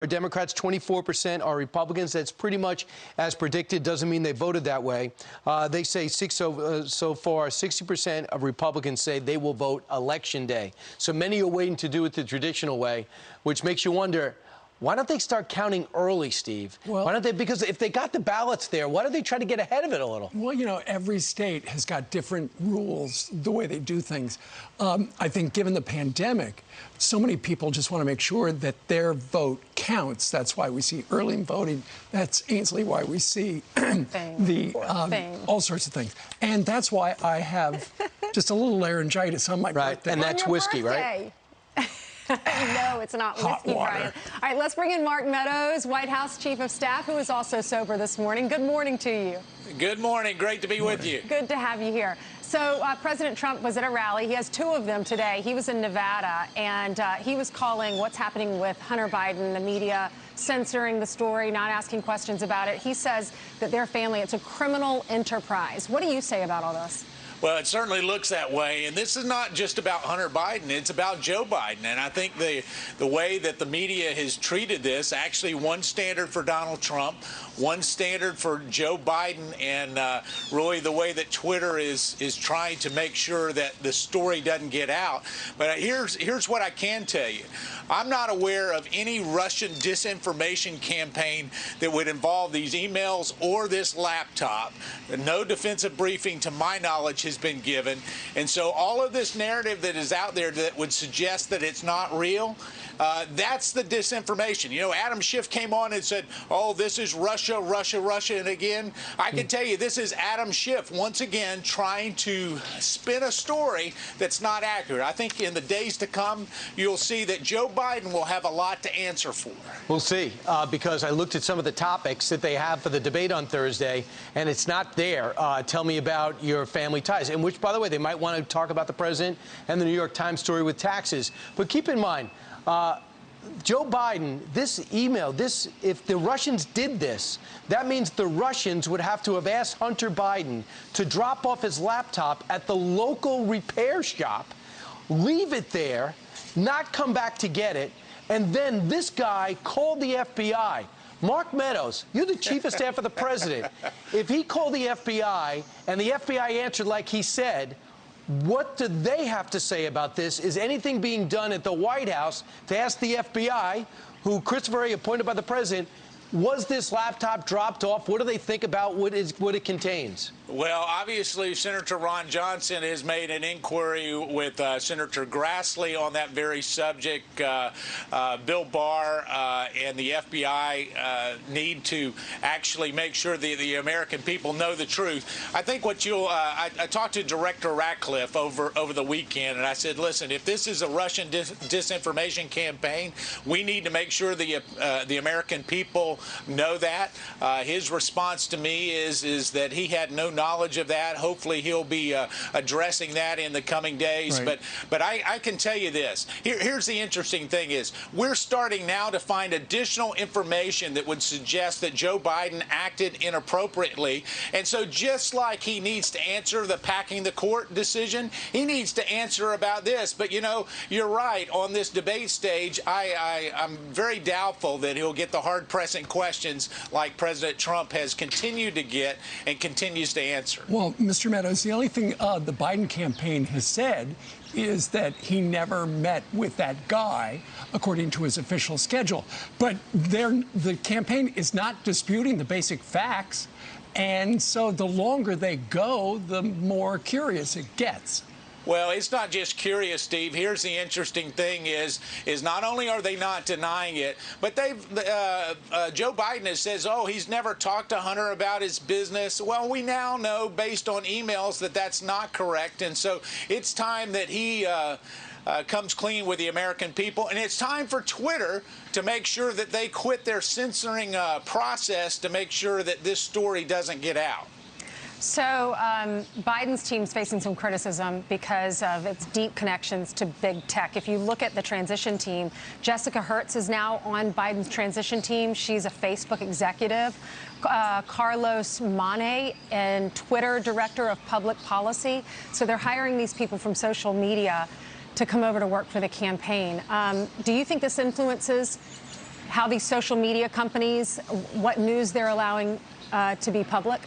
Democrats, 24% are Republicans. That's pretty much as predicted. Doesn't mean they voted that way. They say so far, 60% of Republicans say they will vote Election Day. So many are waiting to do it the traditional way, which makes you wonder, why don't they start counting early, Steve? Well, why don't they? Because if they got the ballots there, why don't they try to get ahead of it a little? Well, you know, every state has got different rules, the way they do things. I think given the pandemic, so many people just want to make sure that their vote counts. That's why we see early voting. That's Ainsley, why we see all sorts of things. And that's why I have just a little laryngitis on my birthday. And that's whiskey, right? No, it's not whiskey, Brian. All right, let's bring in Mark Meadows, White House Chief of Staff, who is also sober this morning. Good morning to you. Good morning. Great to be with you. Good to have you here. So President Trump was at a rally. He has two of them today. He was in Nevada, and he was calling what's happening with Hunter Biden, the media censoring the story, not asking questions about it. He says that their family, it's a criminal enterprise. What do you say about all this? Well, it certainly looks that way. And this is not just about Hunter Biden. It's about Joe Biden. And I think the way that the media has treated this, actually one standard for Donald Trump, one standard for Joe Biden, and really the way that Twitter is trying to make sure that the story doesn't get out. But here's what I can tell you. I'm not aware of any Russian disinformation campaign that would involve these emails or this laptop. No defensive briefing, to my knowledge, has been given. And so all of this narrative that is out there that would suggest that it's not real, that's the disinformation. You know, Adam Schiff came on and said, oh, this is Russia, Russia, Russia. And again, I can tell you this is Adam Schiff once again trying to spin a story that's not accurate. I think in the days to come, you'll see that Joe Biden will have a lot to answer for. We'll see, because I looked at some of the topics that they have for the debate on Thursday, and it's not there. Tell me about your family ties, in which, by the way, they might want to talk about the president and the New York Times story with taxes. But keep in mind, Joe Biden, this email, if the Russians did this, that means the Russians would have to have asked Hunter Biden to drop off his laptop at the local repair shop, leave it there, not come back to get it, and then this guy called the FBI. Mark Meadows, you're the chief of staff of the president. If he called the FBI and the FBI answered like he said, what do they have to say about this? Is anything being done at the White House to ask the FBI, who Christopher Wray appointed by the president, was this laptop dropped off? What do they think about what it contains? Well, obviously, Senator Ron Johnson has made an inquiry with Senator Grassley on that very subject. Bill Barr and the FBI need to actually make sure the American people know the truth. I think what I talked to Director Ratcliffe over the weekend, and I said, listen, if this is a Russian disinformation campaign, we need to make sure the American people know that. His response to me is that he had no knowledge of that. Hopefully he'll be addressing that in the coming days. Right. But I can tell you this. Here's the interesting thing is we're starting now to find additional information that would suggest that Joe Biden acted inappropriately. And so just like he needs to answer the packing the court decision, he needs to answer about this. But, you know, you're right. On this debate stage, I'm very doubtful that he'll get the hard-pressing questions like President Trump has continued to get and continues to answer. Well, Mr. Meadows, the only thing the Biden campaign has said is that he never met with that guy, according to his official schedule. But the campaign is not disputing the basic facts. And so the longer they go, the more curious it gets. Well, it's not just curious, Steve. Here's the interesting thing is not only are they not denying it, but Joe Biden says, oh, he's never talked to Hunter about his business. Well, we now know based on emails that that's not correct. And so it's time that he comes clean with the American people. And it's time for Twitter to make sure that they quit their censoring process to make sure that this story doesn't get out. So Biden's team's facing some criticism because of its deep connections to big tech. If you look at the transition team, Jessica Hertz is now on Biden's transition team. She's a Facebook executive. Carlos Mane, and Twitter director of public policy. So they're hiring these people from social media to come over to work for the campaign. Do you think this influences how these social media companies, what news they're allowing to be public?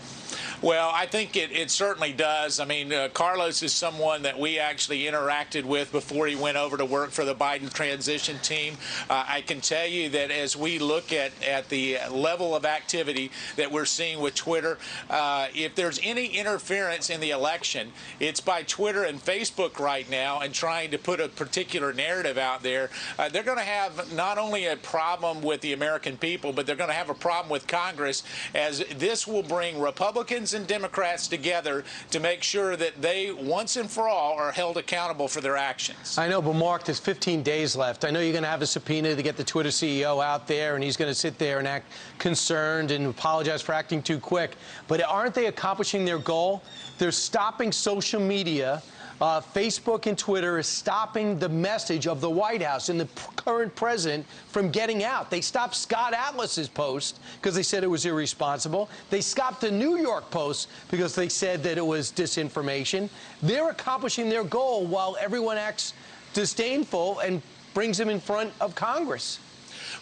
Well, I think it certainly does. I mean, Carlos is someone that we actually interacted with before he went over to work for the Biden transition team. I can tell you that as we look at the level of activity that we're seeing with Twitter, if there's any interference in the election, it's by Twitter and Facebook right now and trying to put a particular narrative out there. They're going to have not only a problem with the American people, but they're going to have a problem with Congress, as this will bring Republicans and Democrats together to make sure that they, once and for all, are held accountable for their actions. I know, but Mark, there's 15 days left. I know you're going to have a subpoena to get the Twitter CEO out there, and he's going to sit there and act concerned and apologize for acting too quick. But aren't they accomplishing their goal? They're stopping social media. Facebook and Twitter is stopping the message of the White House and the current president from getting out. They stopped Scott Atlas's post because they said it was irresponsible. They stopped the New York Post because they said that it was disinformation. They're accomplishing their goal while everyone acts disdainful and brings them in front of Congress.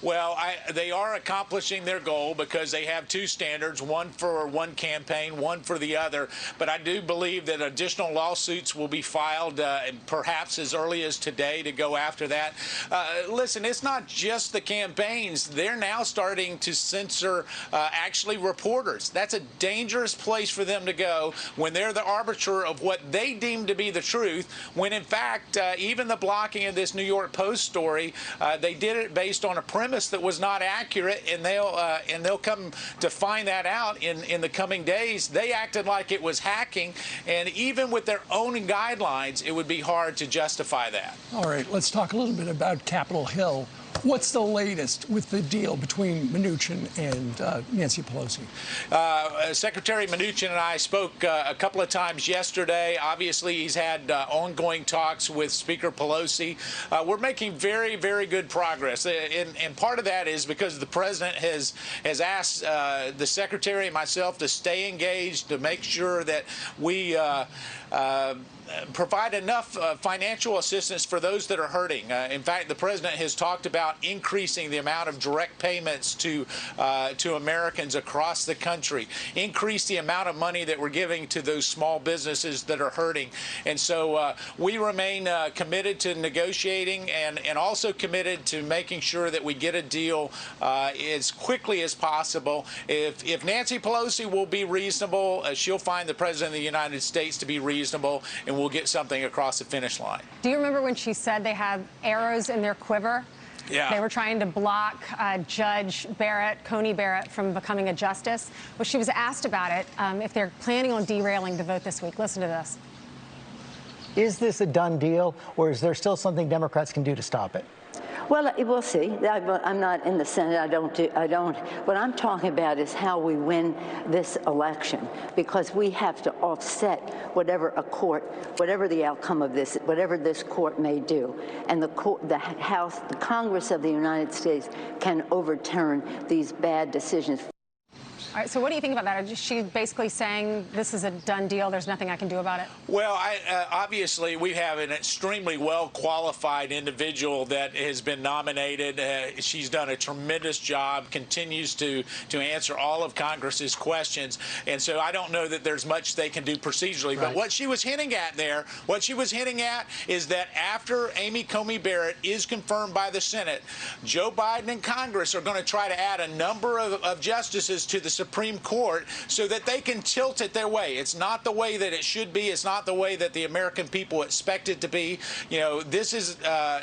Well, they are accomplishing their goal because they have two standards, one for one campaign, one for the other. But I do believe that additional lawsuits will be filed perhaps as early as today to go after that. Listen, it's not just the campaigns. They're now starting to censor actually reporters. That's a dangerous place for them to go when they're the arbiter of what they deem to be the truth, when in fact even the blocking of this New York Post story, they did it based on a premise that was not accurate, and they'll come to find that out in the coming days. They acted like it was hacking, and even with their own guidelines, it would be hard to justify that. All right, let's talk a little bit about Capitol Hill. What's the latest with the deal between Mnuchin and Nancy Pelosi? Secretary Mnuchin and I spoke a couple of times yesterday. Obviously, he's had ongoing talks with Speaker Pelosi. We're making very, very good progress. And part of that is because the president has asked the secretary and myself to stay engaged, to make sure that we provide enough financial assistance for those that are hurting. In fact, the president has talked about increasing the amount of direct payments to Americans across the country, increase the amount of money that we're giving to those small businesses that are hurting. And so we remain committed to negotiating and also committed to making sure that we get a deal as quickly as possible. If Nancy Pelosi will be reasonable, she'll find the president of the United States to be reasonable, and we'll get something across the finish line. Do you remember when she said they had arrows in their quiver? Yeah. They were trying to block Judge Barrett, Coney Barrett, from becoming a justice. Well, she was asked about it, if they're planning on derailing the vote this week. Listen to this. Is this a done deal, or is there still something Democrats can do to stop it? Well, we'll see. I'm not in the Senate. I don't. What I'm talking about is how we win this election, because we have to offset whatever the outcome of this, whatever this court may do, and the Congress of the United States can overturn these bad decisions. All right, so what do you think about that? Is she basically saying this is a done deal, there's nothing I can do about it? Well, obviously, we have an extremely well-qualified individual that has been nominated. She's done a tremendous job, continues to answer all of Congress's questions. And so I don't know that there's much they can do procedurally. Right. But what she was hinting at there, is that after Amy Coney Barrett is confirmed by the Senate, Joe Biden and Congress are going to try to add a number of justices to the Supreme Court so that they can tilt it their way. It's not the way that it should be. It's not the way that the American people expect it to be. You know, this is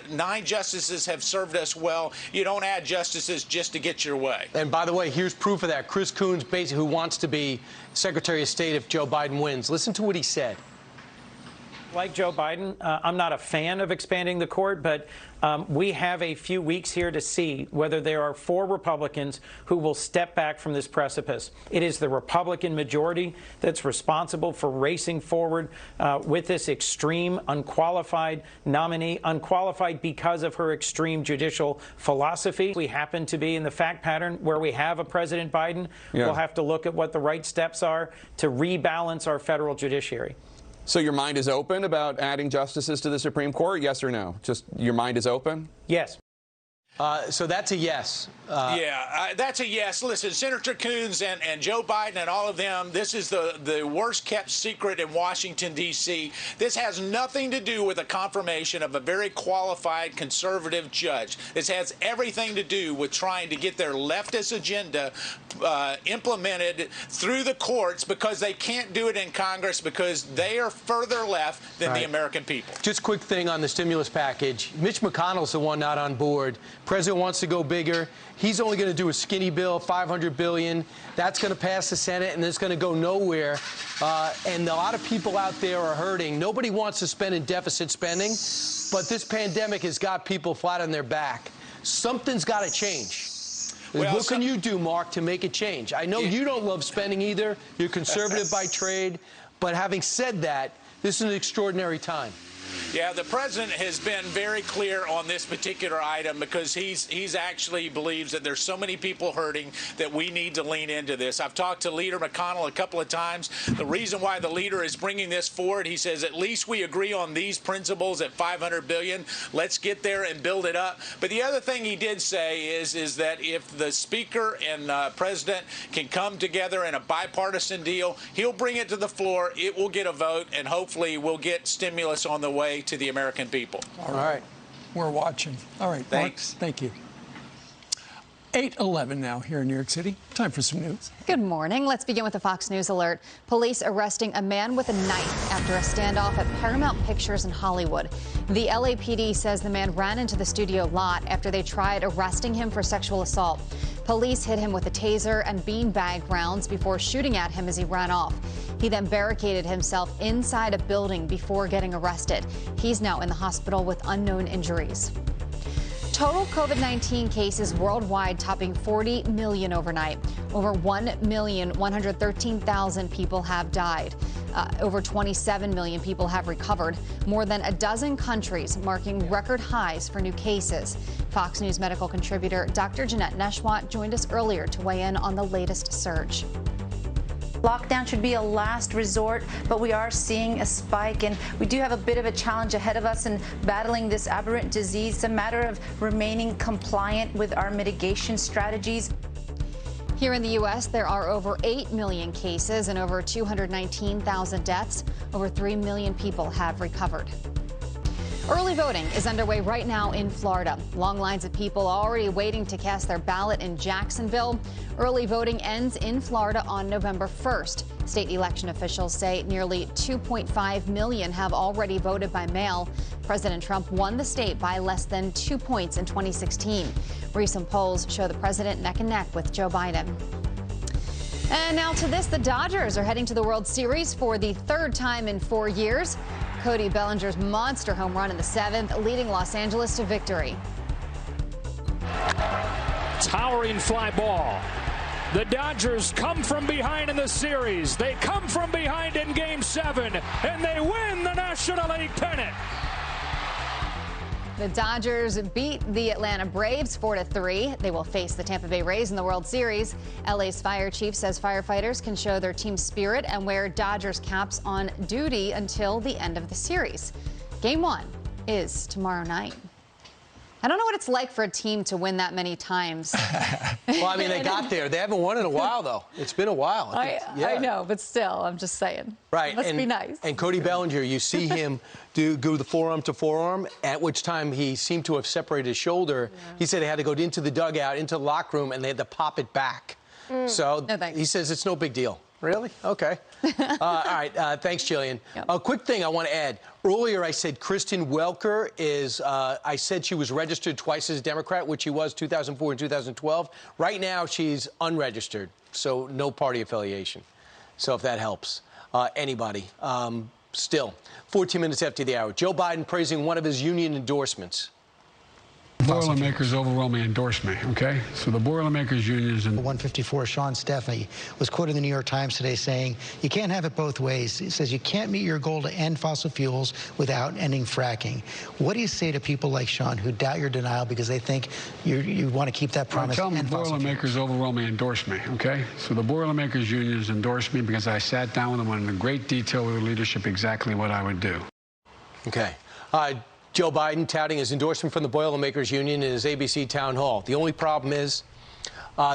9 justices have served us well. You don't add justices just to get your way. And by the way, here's proof of that. Chris Coons, basically, who wants to be Secretary of State if Joe Biden wins. Listen to what he said. Like Joe Biden, I'm not a fan of expanding the court, but we have a few weeks here to see whether there are 4 Republicans who will step back from this precipice. It is the Republican majority that's responsible for racing forward with this extreme, unqualified nominee, unqualified because of her extreme judicial philosophy. We happen to be in the fact pattern where we have a President Biden. Yeah. We'll have to look at what the right steps are to rebalance our federal judiciary. So your mind is open about adding justices to the Supreme Court, yes or no? Just your mind is open? Yes. So that's a yes. That's a yes. Listen, Senator Coons and Joe Biden and all of them, this is the worst kept secret in Washington, D.C. This has nothing to do with a confirmation of a very qualified conservative judge. This has everything to do with trying to get their leftist agenda implemented through the courts, because they can't do it in Congress because they are further left than the American people. Just quick thing on the stimulus package. Mitch McConnell's the one not on board. President wants to go bigger. He's only going to do a skinny bill, $500 billion. That's going to pass the Senate, and it's going to go nowhere. And a lot of people out there are hurting. Nobody wants to spend in deficit spending, but this pandemic has got people flat on their back. Something's got to change. Well, what can you do, Mark, to make it change? I know you don't love spending either. You're conservative by trade. But having said that, this is an extraordinary time. Yeah, the president has been very clear on this particular item, because he's actually believes that there's so many people hurting that we need to lean into this. I've talked to Leader McConnell a couple of times. The reason why the leader is bringing this forward, he says, at least we agree on these principles at $500 billion. Let's get there and build it up. But the other thing he did say is that if the speaker and president can come together in a bipartisan deal, he'll bring it to the floor. It will get a vote, and hopefully we'll get stimulus on the way to the American people. All right. We're watching. All right. Thanks. Mark, thank you. 8:11 now here in New York City. Time for some news. Good morning. Let's begin with a Fox News alert. Police arresting a man with a knife after a standoff at Paramount Pictures in Hollywood. The LAPD says the man ran into the studio lot after they tried arresting him for sexual assault. Police hit him with a taser and beanbag rounds before shooting at him as he ran off. He then barricaded himself inside a building before getting arrested. He's now in the hospital with unknown injuries. Total COVID-19 cases worldwide topping 40 million overnight. Over 1,113,000 people have died. Over 27 million people have recovered. More than a dozen countries marking record highs for new cases. Fox News medical contributor Dr. Jeanette Neshwat joined us earlier to weigh in on the latest surge. Lockdown should be a last resort, but we are seeing a spike, and we do have a bit of a challenge ahead of us in battling this aberrant disease. It's a matter of remaining compliant with our mitigation strategies. Here in the U.S., there are over 8 million cases and over 219,000 deaths. Over 3 million people have recovered. Early voting is underway right now in Florida. Long lines of people already waiting to cast their ballot in Jacksonville. Early voting ends in Florida on November 1st. State election officials say nearly 2.5 million have already voted by mail. President Trump won the state by less than 2 points in 2016. Recent polls show the president neck and neck with Joe Biden. And now to this, the Dodgers are heading to the World Series for the third time in 4 years. Cody Bellinger's monster home run in the 7th, leading Los Angeles to victory. Towering fly ball. The Dodgers come from behind in the series. They come from behind in Game 7, and they win the National League pennant. The Dodgers beat the Atlanta Braves 4-3. They will face the Tampa Bay Rays in the World Series. LA's fire chief says firefighters can show their team spirit and wear Dodgers caps on duty until the end of the series. Game 1 is tomorrow night. I don't know what it's like for a team to win that many times. Well, I mean, they got there. They haven't won in a while, though. It's been a while. I know, but still, I'm just saying. Right. It must be nice. And Cody Bellinger, you see him go the forearm to forearm, at which time he seemed to have separated his shoulder. Yeah. He said he had to go into the dugout, into the locker room, and they had to pop it back. So no, thanks. He says it's no big deal. Really? Okay. All right. Thanks, Jillian. Yep. A quick thing I want to add. Earlier, I said Kristen Welker is, I said she was registered twice as a Democrat, which she was 2004 and 2012. Right now, she's unregistered, so no party affiliation. So if that helps anybody. Still, 14 minutes after the hour, Joe Biden praising one of his union endorsements. Boilermakers overwhelmingly endorsed me, okay? So the Boilermakers unions and 154, Sean Stephanie, was quoted in the New York Times today saying, you can't have it both ways. It says you can't meet your goal to end fossil fuels without ending fracking. What do you say to people like Sean who doubt your denial because they think you want to keep that promise? Tell them the Boilermakers overwhelmingly endorsed me, okay? So the Boilermakers unions endorsed me because I sat down with them in great detail with the leadership exactly what I would do. Okay. Joe Biden touting his endorsement from the Boilermakers Union in his ABC town hall. The only problem is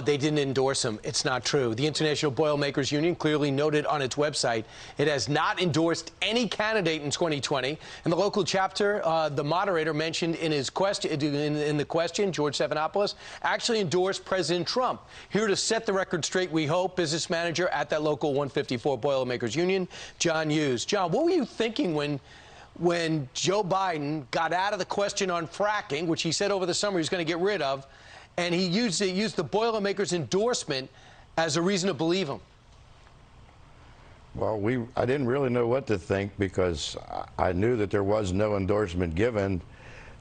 they didn't endorse him. It's not true. The International Boilermakers Union clearly noted on its website it has not endorsed any candidate in 2020. And the local chapter, the moderator mentioned in his question, in the question, George Stephanopoulos, actually endorsed President Trump. Here to set the record straight, we hope, business manager at that local 154 Boilermakers Union, John Hughes. John, what were you thinking when Joe Biden got out of the question on fracking, which he said over the summer he was going to get rid of, and he used the Boilermakers endorsement as a reason to believe him? Well, I didn't really know what to think because I knew that there was no endorsement given,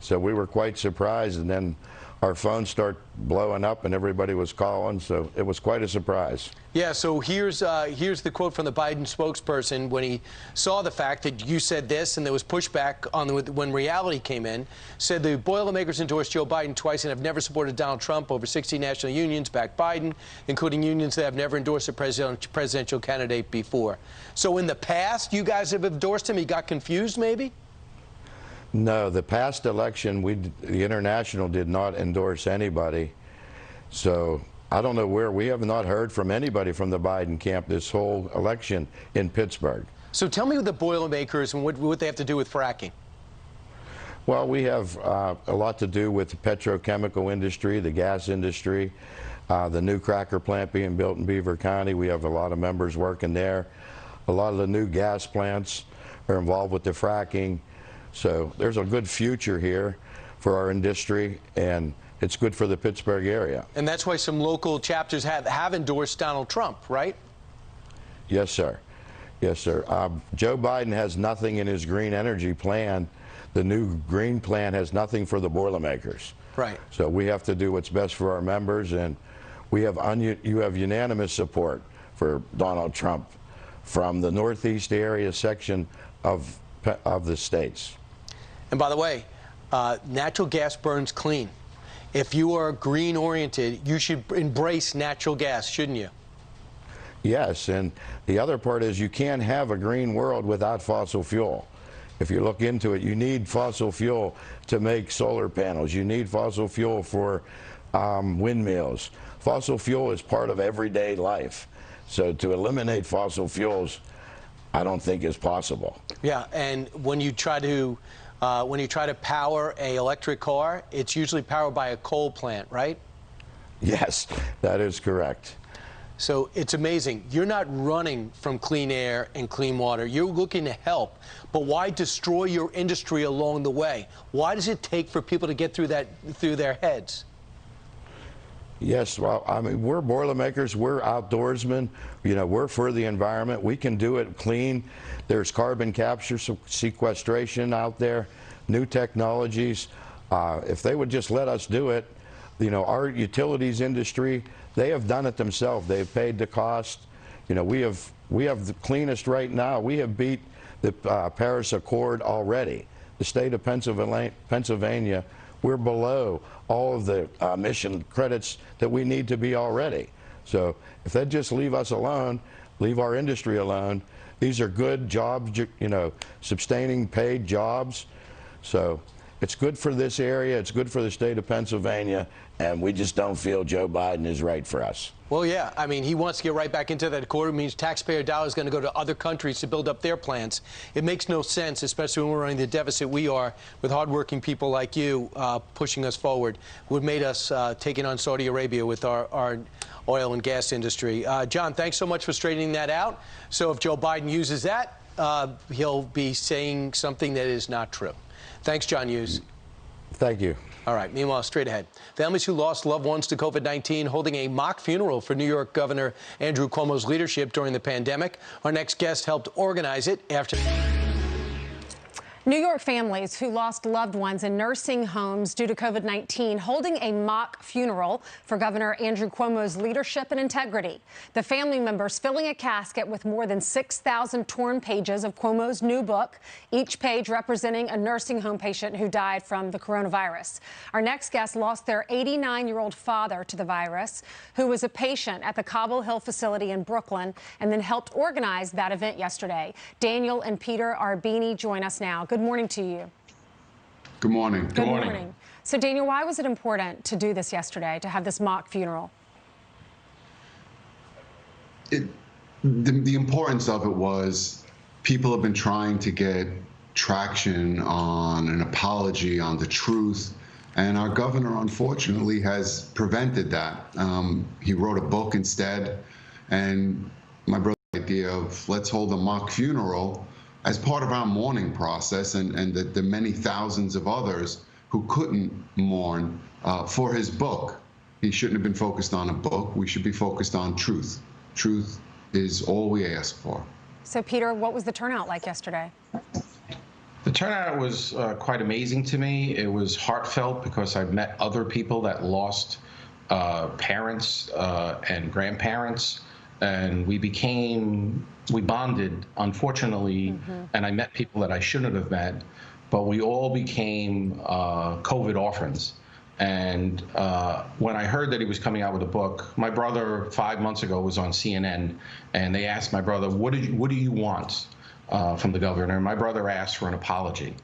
so we were quite surprised. And then our phones start blowing up and everybody was calling, so it was quite a surprise. Yeah, so here's the quote from the Biden spokesperson when he saw the fact that you said this and there was pushback on when reality came in. Said the Boilermakers endorsed Joe Biden twice and have never supported Donald Trump. Over 60 national unions backed Biden, including unions that have never endorsed a presidential candidate before. So in the past, you guys have endorsed him. He got confused, maybe? No, the past election, the International did not endorse anybody. So I don't know where. We have not heard from anybody from the Biden camp this whole election in Pittsburgh. So tell me the Boilermakers and what they have to do with fracking. Well, we have a lot to do with the petrochemical industry, the gas industry, the new cracker plant being built in Beaver County. We have a lot of members working there. A lot of the new gas plants are involved with the fracking. So there's a good future here for our industry, and it's good for the Pittsburgh area. And that's why some local chapters have endorsed Donald Trump, right? Yes, sir. Yes, sir. Joe Biden has nothing in his green energy plan. The new green plan has nothing for the Boilermakers. Right. So we have to do what's best for our members, and you have unanimous support for Donald Trump from the Northeast area section of the states. And by the way, natural gas burns clean. If you are green-oriented, you should embrace natural gas, shouldn't you? Yes, and the other part is you can't have a green world without fossil fuel. If you look into it, you need fossil fuel to make solar panels. You need fossil fuel for windmills. Fossil fuel is part of everyday life. So to eliminate fossil fuels, I don't think is possible. Yeah, and when you try to power an electric car, it's usually powered by a coal plant, right? Yes, that is correct. So it's amazing. You're not running from clean air and clean water. You're looking to help. But why destroy your industry along the way? Why does it take for people to get through their heads? Yes, well, I mean, we're Boilermakers, we're outdoorsmen, you know, we're for the environment. We can do it clean. There's carbon capture, sequestration out there, new technologies. If they would just let us do it, you know, our utilities industry, they have done it themselves. They've paid the cost. You know, we have the cleanest right now. We have beat the Paris Accord already. The state of Pennsylvania, we're below all of the emission credits that we need to be already. So if they just leave us alone, leave our industry alone, these are good jobs, you know, sustaining paid jobs. So it's good for this area, it's good for the state of Pennsylvania, and we just don't feel Joe Biden is right for us. Well, yeah, I mean, he wants to get right back into that accord. It means taxpayer dollars going to go to other countries to build up their plants. It makes no sense, especially when we're running the deficit we are, with hardworking people like you pushing us forward. What made us taking on Saudi Arabia with our oil and gas industry. John, thanks so much for straightening that out. So if Joe Biden uses that, he'll be saying something that is not true. Thanks, John Hughes. Thank you. All right, meanwhile, straight ahead. Families who lost loved ones to COVID-19 holding a mock funeral for New York Governor Andrew Cuomo's leadership during the pandemic. Our next guest helped organize it after... New York families who lost loved ones in nursing homes due to COVID-19 holding a mock funeral for Governor Andrew Cuomo's leadership and integrity. The family members filling a casket with more than 6,000 torn pages of Cuomo's new book, each page representing a nursing home patient who died from the coronavirus. Our next guest lost their 89-year-old father to the virus, who was a patient at the Cobble Hill facility in Brooklyn and then helped organize that event yesterday. Daniel and Peter Arbini join us now. Good morning to you. Good morning. Good morning. So, Daniel, why was it important to do this yesterday, to have this mock funeral? The importance of it was people have been trying to get traction on an apology, on the truth, and our governor, unfortunately, has prevented that. He wrote a book instead, and my brother's idea of let's hold a mock funeral as part of our mourning process, and the many thousands of others who couldn't mourn for his book. He shouldn't have been focused on a book. We should be focused on truth. Truth is all we ask for. So, Peter, what was the turnout like yesterday? The turnout was quite amazing to me. It was heartfelt because I've met other people that lost parents and grandparents, and we bonded, unfortunately, and I met people that I shouldn't have met, but we all became COVID orphans. And when I heard that he was coming out with a book, my brother 5 months ago was on CNN, and they asked my brother, what do you want from the governor? And my brother asked for an apology.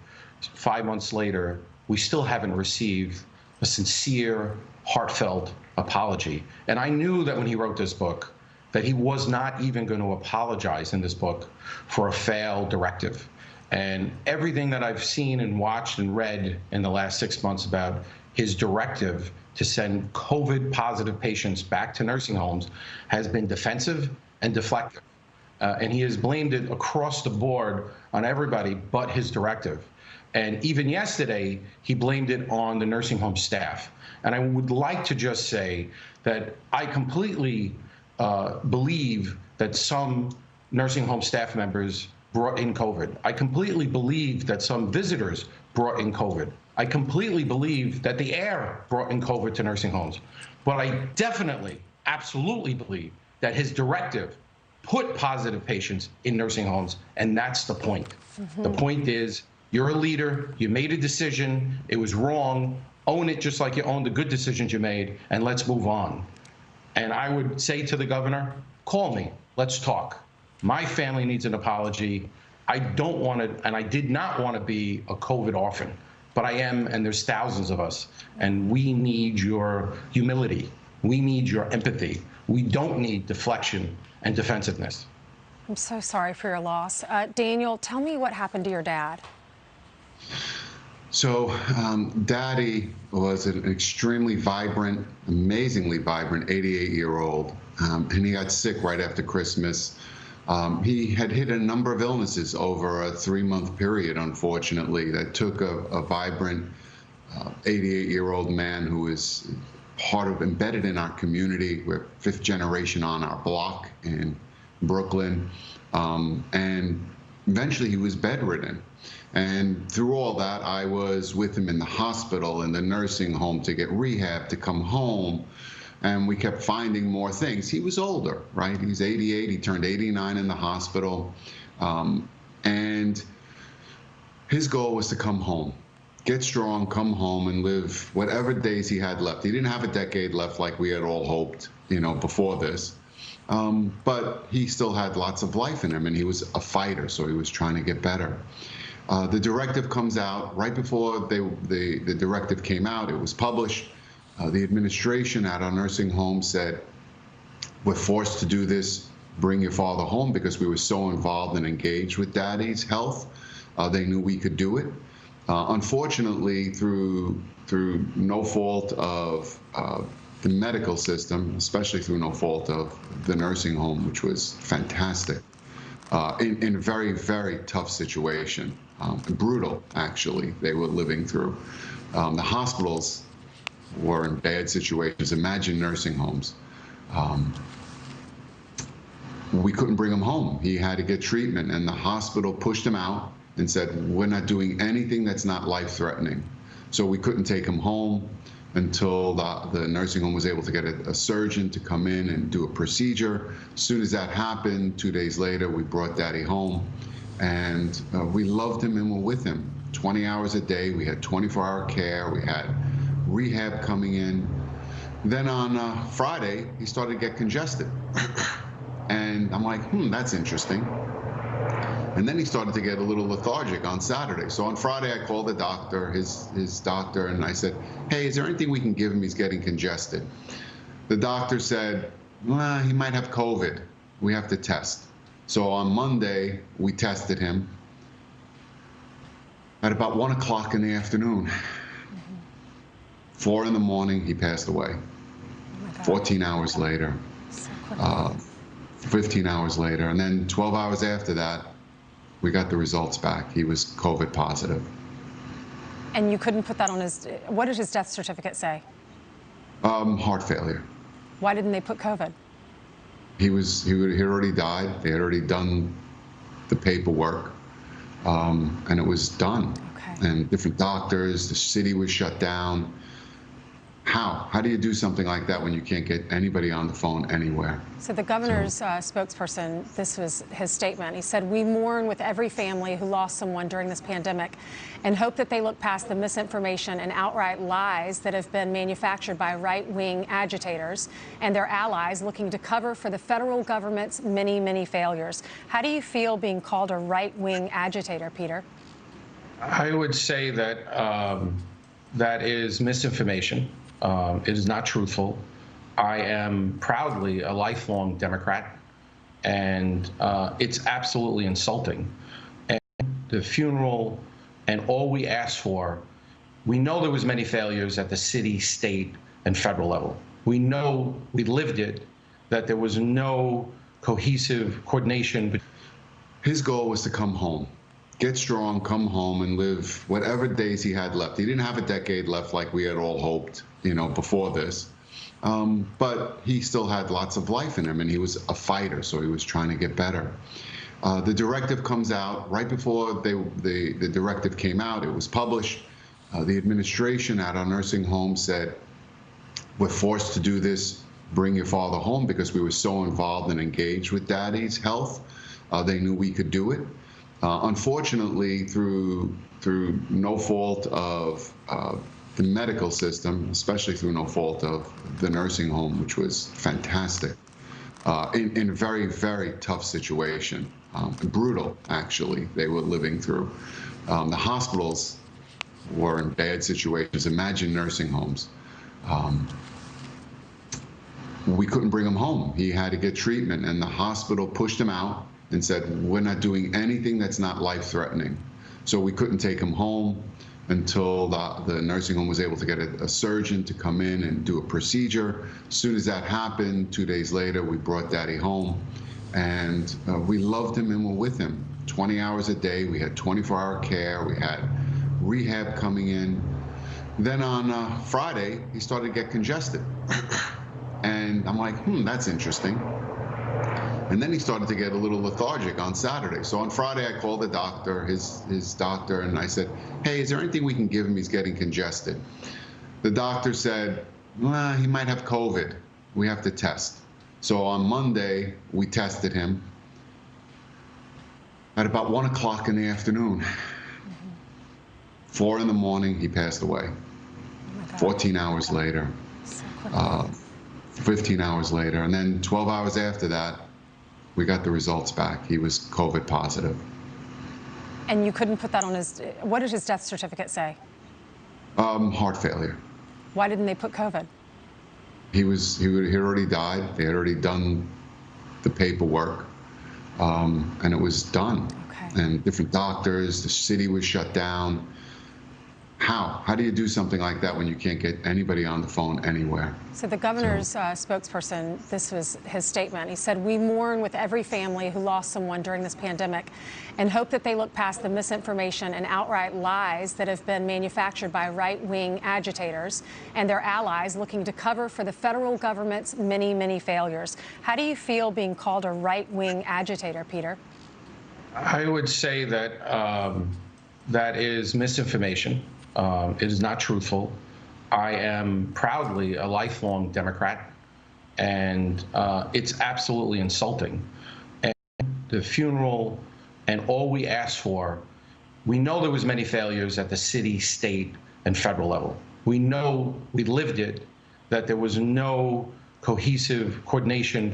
5 months later, we still haven't received a sincere, heartfelt apology. And I knew that when he wrote this book, that he was not even going to apologize in this book for a failed directive. And everything that I've seen and watched and read in the last 6 months about his directive to send COVID-positive patients back to nursing homes has been defensive and deflective. And he has blamed it across the board on everybody but his directive. And even yesterday, he blamed it on the nursing home staff. And I would like to just say that I completely believe that some nursing home staff members brought in COVID. I completely believe that some visitors brought in COVID. I completely believe that the air brought in COVID to nursing homes. But I definitely, absolutely believe that his directive put positive patients in nursing homes, and that's the point. The point is, you're a leader, you made a decision, it was wrong, own it just like you own the good decisions you made, and let's move on. And I would say to the governor, call me, let's talk. My family needs an apology. I don't want to, and I did not want to be a COVID orphan, but I am, and there's thousands of us, and we need your humility. We need your empathy. We don't need deflection and defensiveness. I'm so sorry for your loss. Daniel, tell me what happened to your dad. So Daddy was an extremely vibrant, amazingly vibrant 88-year-old, and he got sick right after Christmas. He had hit a number of illnesses over a 3-month period, unfortunately, that took a vibrant 88-year-old man who is embedded in our community. We're 5th generation on our block in Brooklyn, and eventually he was bedridden. And through all that, I was with him in the hospital, in the nursing home to get rehab, to come home. And we kept finding more things. He was older, right? He's 88, he turned 89 in the hospital. And his goal was to come home, get strong, come home and live whatever days he had left. He didn't have a decade left like we had all hoped, before this. But he still had lots of life in him, and he was a fighter, so he was trying to get better. The directive comes out right before the directive came out. It was published. The administration at our nursing home said, we're forced to do this, bring your father home, because we were so involved and engaged with Daddy's health. They knew we could do it. Unfortunately, through no fault of the medical system, especially through no fault of the nursing home, which was fantastic, in a very, very tough situation, brutal, actually, they were living through. The hospitals were in bad situations. Imagine nursing homes. We couldn't bring him home. He had to get treatment, and the hospital pushed him out and said, we're not doing anything that's not life-threatening. So we couldn't take him home until the nursing home was able to get a surgeon to come in and do a procedure. As soon as that happened, 2 days later, we brought Daddy home, and we loved him and were with him 20 hours a day. We had 24-hour care. We had rehab coming in. Then on Friday, he started to get congested. And I'm like, that's interesting. And then he started to get a little lethargic on Saturday. So on Friday, I called the doctor, his doctor, and I said, hey, is there anything we can give him? He's getting congested. The doctor said, well, he might have COVID. We have to test. So on Monday, we tested him. At about 1 o'clock in the afternoon, 4 in the morning, he passed away. 14 hours later, 15 hours later, and then 12 hours after that, we got the results back. He was COVID positive. And you couldn't put that on his, what did his death certificate say? Heart failure. Why didn't they put COVID? He had already died. They had already done the paperwork, and it was done. Okay. And different doctors, the city was shut down. How do you do something like that when you can't get anybody on the phone anywhere? So the governor's spokesperson, this was his statement. He said, we mourn with every family who lost someone during this pandemic and hope that they look past the misinformation and outright lies that have been manufactured by right-wing agitators and their allies looking to cover for the federal government's many, many failures. How do you feel being called a right-wing agitator, Peter? I would say that that is misinformation. It is not truthful. I am proudly a lifelong Democrat, and it's absolutely insulting. And the funeral and all we asked for, we know there was many failures at the city, state, and federal level. We know, we lived it, that there was no cohesive coordination. His goal was to come home. Get strong, come home, and live whatever days he had left. He didn't have a decade left like we had all hoped, before this. But he still had lots of life in him, and he was a fighter, so he was trying to get better. The directive comes out right before the directive came out. It was published. The administration at our nursing home said, we're forced to do this, bring your father home, because we were so involved and engaged with Daddy's health. They knew we could do it. Unfortunately, through no fault of the medical system, especially through no fault of the nursing home, which was fantastic, in a very, very tough situation, brutal, actually, they were living through. The hospitals were in bad situations. Imagine nursing homes. We couldn't bring him home. He had to get treatment, and the hospital pushed him out and said, we're not doing anything that's not life-threatening. So we couldn't take him home until the nursing home was able to get a surgeon to come in and do a procedure. As soon as that happened, 2 days later, we brought Daddy home, and we loved him and were with him 20 hours a day. We had 24-hour care. We had rehab coming in. Then on Friday, he started to get congested. And I'm like, that's interesting. And then he started to get a little lethargic on Saturday. So on Friday, I called the doctor, his doctor, and I said, hey, is there anything we can give him? He's getting congested. The doctor said, well, he might have COVID. We have to test. So on Monday, we tested him. At about 1 o'clock in the afternoon, 4 in the morning, he passed away. 14 hours later, 15 hours later, and then 12 hours after that, we got the results back. He was COVID positive. And you couldn't put that on his, what did his death certificate say? Heart failure. Why didn't they put COVID? He had already died. They had already done the paperwork, and it was done. Okay. And different doctors, the city was shut down. How do you do something like that when you can't get anybody on the phone anywhere? So the governor's spokesperson, this was his statement. He said, we mourn with every family who lost someone during this pandemic and hope that they look past the misinformation and outright lies that have been manufactured by right-wing agitators and their allies looking to cover for the federal government's many, many failures. How do you feel being called a right-wing agitator, Peter? I would say that that is misinformation. It is not truthful. I am proudly a lifelong Democrat, and it's absolutely insulting. And the funeral and all we asked for, we know there was many failures at the city, state, and federal level. We know, we lived it, that there was no cohesive coordination